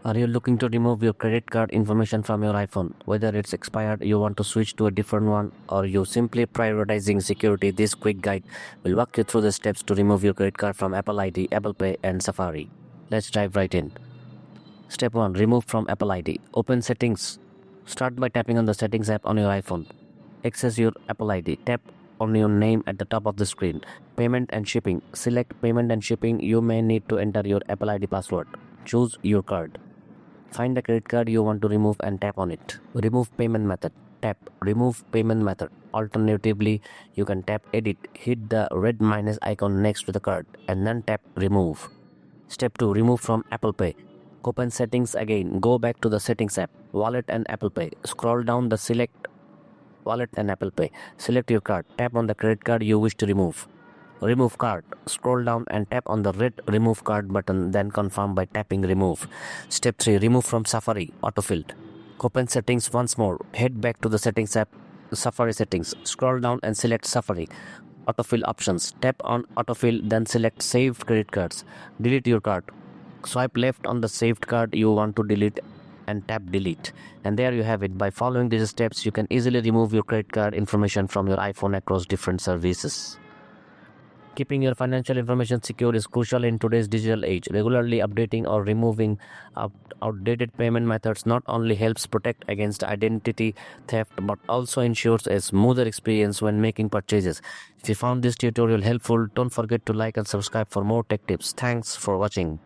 Are you looking to remove your credit card information from your iPhone? Whether it's expired, you want to switch to a different one, or you simply prioritizing security, this quick guide will walk you through the steps to remove your credit card from Apple ID, Apple Pay, and Safari. Let's dive right in. Step 1. Remove from Apple ID. Open Settings. Start by tapping on the Settings app on your iPhone. Access your Apple ID. Tap on your name at the top of the screen. Payment and Shipping. Select Payment and Shipping. You may need to enter your Apple ID password. Choose your card. Find the credit card you want to remove and tap on it. Remove payment method. Tap Remove payment method. Alternatively, you can tap Edit, hit the red minus icon next to the card, and then tap Remove. Step 2. Remove from Apple Pay. Open Settings again. Go back to the Settings app, Wallet and Apple Pay. Scroll down the Select Wallet and Apple Pay. Select your card. Tap on the credit card you wish to remove. Remove card. Scroll down and tap on the red Remove Card button, then confirm by tapping Remove. Step 3. Remove from Safari. Autofilled. Open Settings once more. Head back to the Settings app, Safari Settings. Scroll down and select Safari. Autofill options. Tap on Autofill, then select Saved Credit Cards. Delete your card. Swipe left on the saved card you want to delete and tap Delete. And there you have it. By following these steps, you can easily remove your credit card information from your iPhone across different services. Keeping your financial information secure is crucial in today's digital age. Regularly updating or removing outdated payment methods not only helps protect against identity theft but also ensures a smoother experience when making purchases. If you found this tutorial helpful, don't forget to like and subscribe for more tech tips. Thanks for watching.